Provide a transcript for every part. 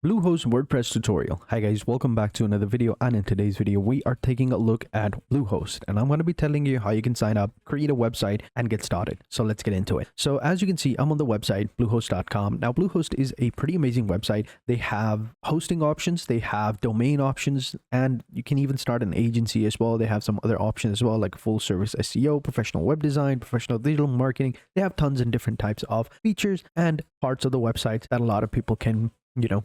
Bluehost WordPress tutorial. Hi guys, welcome back to another video, and in today's video we are taking a look at Bluehost, and I'm going to be telling you how you can sign up, create a website, and get started. So let's get into it. So as you can see, I'm on the website bluehost.com. Now Bluehost is a pretty amazing website. They have hosting options, they have domain options, and you can even start an agency as well. They have some other options as well, like full service SEO, professional web design, professional digital marketing. They have tons and different types of features and parts of the website that a lot of people can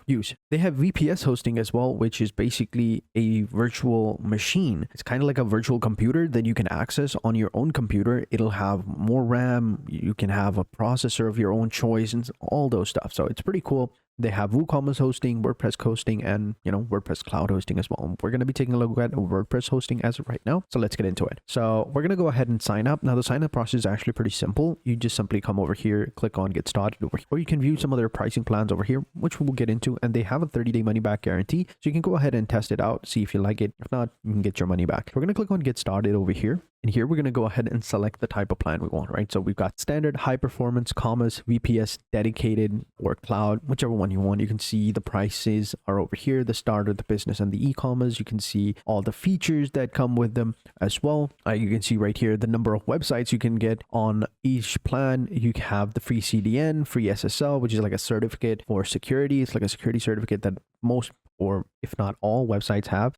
use. They have VPS hosting as well, which is basically a virtual machine. It's kind of like a virtual computer that you can access on your own computer. It'll have more RAM. You can have a processor of your own choice and all those stuff. So it's pretty cool. They have WooCommerce hosting, WordPress hosting, and WordPress cloud hosting as well. We're going to be taking a look at WordPress hosting as of right now. So let's get into it. So we're going to go ahead and sign up. Now the sign up process is actually pretty simple. You just simply come over here, click on get started over here, or you can view some of their pricing plans over here, which we'll get into. And they have a 30-day money back guarantee. So you can go ahead and test it out, see if you like it. If not, you can get your money back. We're going to click on get started over here. And here we're going to go ahead and select the type of plan we want, right? So we've got standard, high performance, commerce, VPS, dedicated, or cloud, whichever one you want. You can see the prices are over here, the starter, the business, and the e-commerce. You can see all the features that come with them as well. You can see right here the number of websites you can get on each plan. You have the free CDN, free SSL, which is like a certificate for security. It's like a security certificate that most, or if not all, websites have.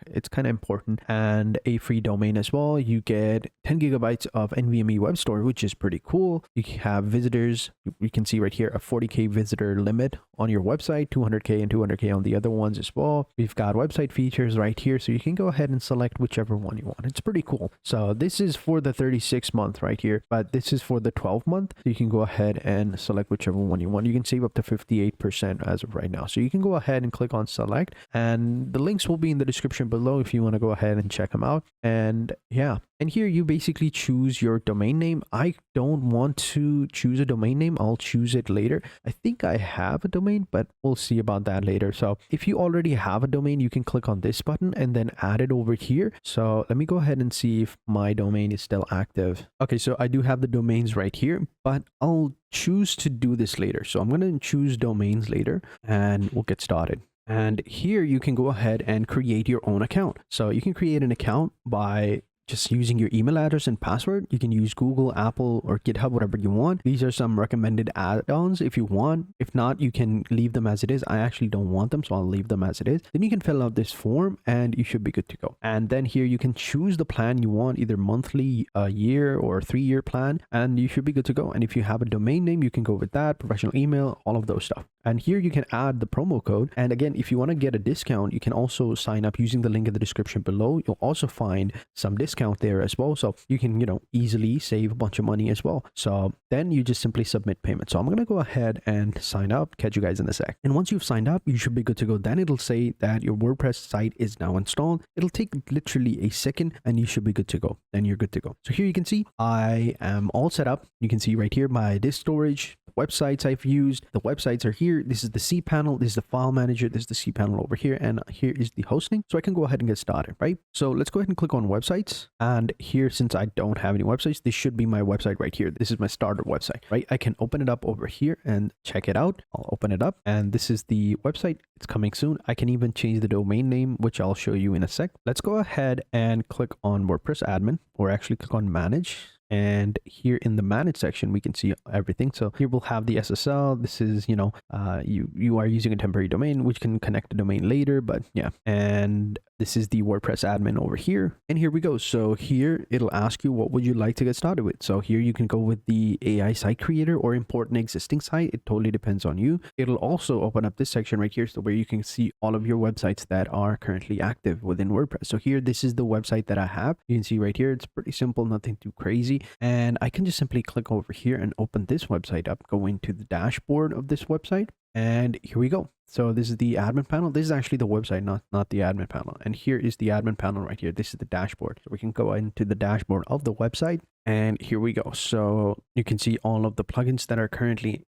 It's kind of important. And a free domain as well. You get 10 gigabytes of NVMe web storage, which is pretty cool. You have visitors. You can see right here a 40k visitor limit on your website, 200k and 200k on the other ones as well. We've got website features right here, so you can go ahead and select whichever one you want. It's pretty cool. So this is for the 36 month right here, but this is for the 12 month. So you can go ahead and select whichever one you want. You can save up to 58% as of right now. So you can go ahead and click on select, and the links will be in the description below if you want to go ahead and check them out. And yeah, and here you basically choose your domain name. I don't want to choose a domain name. I'll choose it later. I think I have a domain, but we'll see about that later. So if you already have a domain, you can click on this button and then add it over here. So let me go ahead and see if my domain is still active. Okay, so I do have the domains right here, but I'll choose to do this later. So I'm going to choose domains later and we'll get started. And here you can go ahead and create your own account. So you can create an account by just using your email address and password. You can use Google, Apple, or GitHub, whatever you want. These are some recommended add-ons if you want. If not, you can leave them as it is. I actually don't want them, so I'll leave them as it is. Then you can fill out this form and you should be good to go. And then here you can choose the plan you want, either monthly, a year, or 3-year plan, and you should be good to go. And if you have a domain name, you can go with that, professional email, all of those stuff. And here you can add the promo code. And again, if you want to get a discount, you can also sign up using the link in the description below. You'll also find some discount there as well. So you can, easily save a bunch of money as well. So then you just simply submit payment. So I'm going to go ahead and sign up. Catch you guys in a sec. And once you've signed up, you should be good to go. Then it'll say that your WordPress site is now installed. It'll take literally a second and you should be good to go. Then you're good to go. So here you can see I am all set up. You can see right here my disk storage, websites I've used. The websites are here. This is the cPanel. This is the file manager. This is the cPanel over here. And here is the hosting. So I can go ahead and get started, right? So let's go ahead and click on websites. And here, since I don't have any websites, this should be my website right here. This is my starter website, right? I can open it up over here and check it out. I'll open it up and this is the website. It's coming soon. I can even change the domain name, which I'll show you in a sec. Let's go ahead and click on WordPress admin, or actually click on manage. And here in the manage section, we can see everything. So here we'll have the SSL. This is, you are using a temporary domain, which can connect the domain later, but yeah. And this is the WordPress admin over here. And here we go. So here it'll ask you, what would you like to get started with? So here you can go with the AI site creator or import an existing site. It totally depends on you. It'll also open up this section right here, so where you can see all of your websites that are currently active within WordPress. So here, this is the website that I have. You can see right here, it's pretty simple, nothing too crazy. And I can just simply click over here and open this website up, go into the dashboard of this website. And here we go. So this is the admin panel. This is actually the website, not the admin panel. And here is the admin panel right here. This is the dashboard. So we can go into the dashboard of the website. And here we go. So you can see all of the plugins that are currently,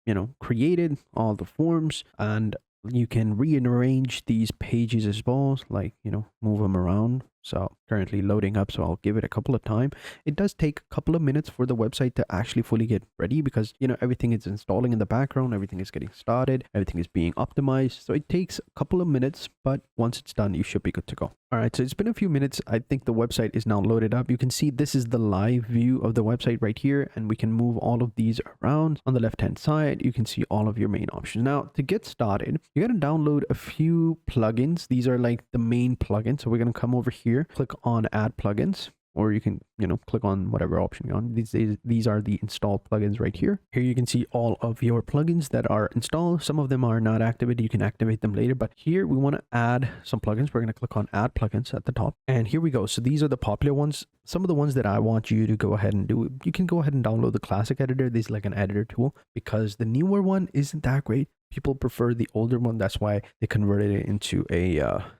created, all the forms, and you can rearrange these pages as well, like, move them around So currently loading up, so I'll give it a couple of time. It does take a couple of minutes for the website to actually fully get ready because, you know, everything is installing in the background, everything is getting started, everything is being optimized. So it takes a couple of minutes, but once it's done, you should be good to go. All right, so it's been a few minutes. I think the website is now loaded up. You can see this is the live view of the website right here, and we can move all of these around. On the left-hand side, you can see all of your main options. Now, to get started, you got to download a few plugins. These are like the main plugins. So we're going to come over here, click on Add Plugins. Or you can, you know, click on whatever option you want. These are the installed plugins right here. Here you can see all of your plugins that are installed. Some of them are not activated. You can activate them later. But here we want to add some plugins. We're going to click on Add Plugins at the top. And here we go. So these are the popular ones. Some of the ones that I want you to go ahead and do, you can go ahead and download the classic editor. This is like an editor tool because the newer one isn't that great. People prefer the older one. That's why they converted it into a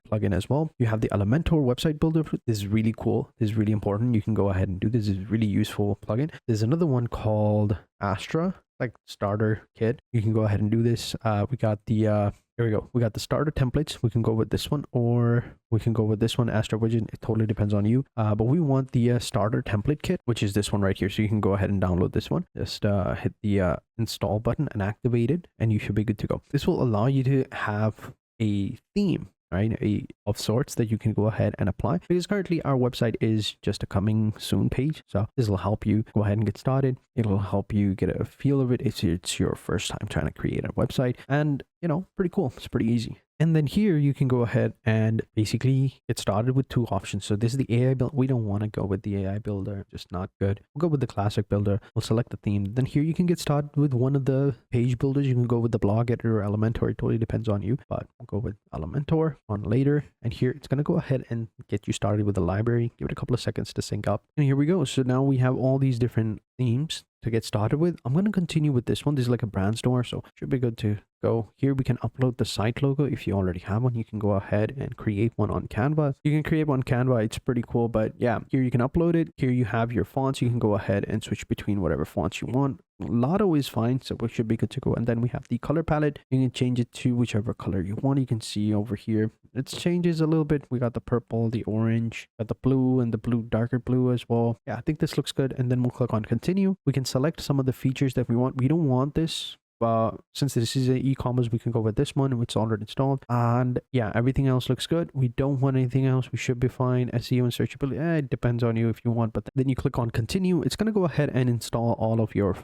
plugin as well. You have the Elementor website builder. This is really cool. This is really important. You can go ahead and do this. This is a really useful plugin. There's another one called Astra, like starter kit. You can go ahead and do this. We got the here we go. We got the starter templates. We can go with this one, or we can go with this one, Astra widget. It totally depends on you. But we want the starter template kit, which is this one right here. So you can go ahead and download this one. Just hit the install button and activate it, and you should be good to go. This will allow you to have a theme, right, of sorts that you can go ahead and apply, because currently our website is just a coming soon page. So this will help you go ahead and get started. It'll help you get a feel of it. It's your first time trying to create a website, and you know, pretty cool. It's pretty easy. And then here you can go ahead and basically get started with two options. So this is the AI build. We don't want to go with the AI builder, just not good. We'll go with the classic builder. We'll select the theme. Then here you can get started with one of the page builders. You can go with the blog editor or Elementor. It totally depends on you, but we'll go with Elementor on later. And here it's going to go ahead and get you started with the library. Give it a couple of seconds to sync up. And here we go. So now we have all these different themes to get started with. I'm going to continue with this one. This is like a brand store, so should be good to go. Here we can upload the site logo. If you already have one, you can go ahead and create one on Canva. You can create one on Canva. It's pretty cool, but yeah, here you can upload it. Here you have your fonts. You can go ahead and switch between whatever fonts you want. Lotto is fine, so we should be good to go. And then we have the color palette. You can change it to whichever color you want. You can see over here it changes a little bit. We got the purple, the orange, got the blue, and the blue, darker blue as well. Yeah, I think this looks good. And then we'll click on continue. We can select some of the features that we want. We don't want this, but since this is an e-commerce, we can go with this one, which is already installed. And yeah, everything else looks good. We don't want anything else. We should be fine. SEO and searchability, it depends on you if you want. But then you click on continue. It's going to go ahead and install all of your,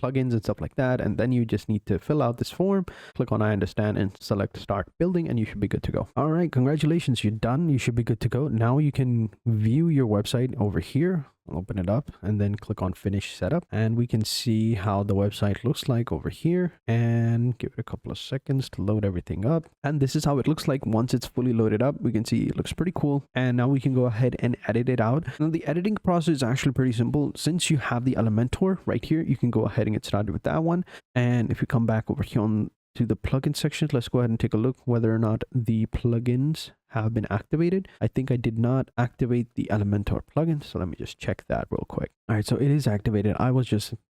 plugins and stuff like that. And then you just need to fill out this form, click on I understand, and select start building, and you should be good to go. All right, congratulations, you're done. You should be good to go. Now you can view your website over here. I'll open it up and then click on finish setup, and we can see how the website looks like over here, and give it a couple of seconds to load everything up. And this is how it looks like once it's fully loaded up. We can see it looks pretty cool. And now we can go ahead and edit it out. Now the editing process is actually pretty simple. Since you have the Elementor right here, you can go ahead and get started with that one. And if you come back over here on to the plugin section, let's go ahead and take a look whether or not the plugins have been activated. I think I did not activate the Elementor plugin, so let me just check that real quick. All right, so it is activated.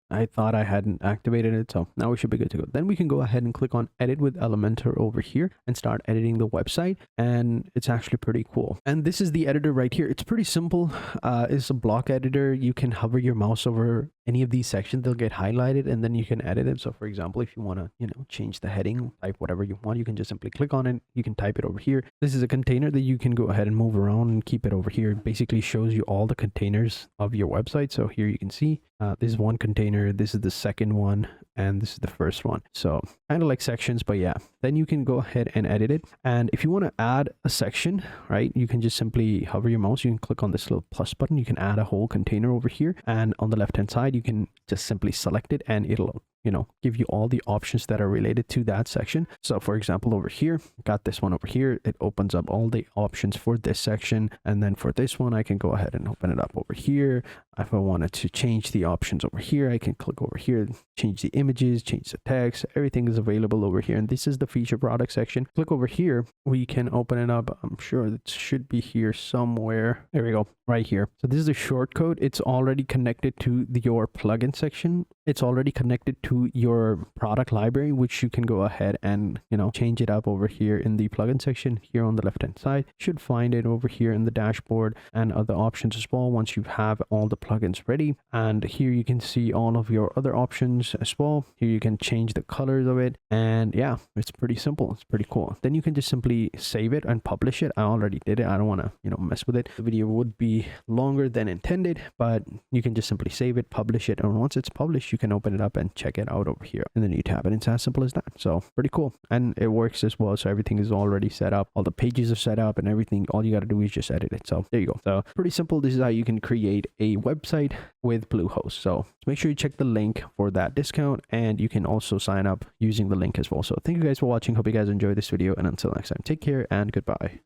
I thought I hadn't activated it, so now we should be good to go. Then we can go ahead and click on edit with Elementor over here and start editing the website, and it's actually pretty cool. And this is the editor right here. It's pretty simple. It's a block editor. You can hover your mouse over any of these sections, they'll get highlighted, and then you can edit it. So for example, if you want to change the heading, type whatever you want, you can just simply click on it. You can type it over here. This is a container that you can go ahead and move around and keep it over here. It basically shows you all the containers of your website. So here you can see this is one container, this is the second one, and this is the first one. So kind of like sections, but yeah, then you can go ahead and edit it. And if you want to add a section, right, you can just simply hover your mouse, you can click on this little plus button, you can add a whole container over here, and on the left hand side you can just simply select it, and it'll give you all the options that are related to that section. So for example, over here, got this one over here. It opens up all the options for this section. And then for this one, I can go ahead and open it up over here. If I wanted to change the options over here, I can click over here, change the images, change the text. Everything is available over here. And this is the feature product section. Click over here. We can open it up. I'm sure it should be here somewhere. There we go, right here. So this is the short code. It's already connected to your plugin section. it's already connected to your product library, which you can go ahead and, change it up over here in the plugin section here on the left hand side. You should find it over here in the dashboard and other options as well once you have all the plugins ready. And here you can see all of your other options as well. Here you can change the colors of it, and yeah, it's pretty simple. It's pretty cool. Then you can just simply save it and publish it. I already did it. I don't want to mess with it. The video would be longer than intended, but you can just simply save it, publish it, and once it's published, you can open it up and check it out over here in the new tab. And it's as simple as that. So pretty cool, and it works as well. So everything is already set up, all the pages are set up and everything. All you got to do is just edit it. So there you go. So pretty simple. This is how you can create a website with Bluehost. So make sure you check the link for that discount, and you can also sign up using the link as well. So thank you guys for watching. Hope you guys enjoyed this video, and until next time, take care and goodbye.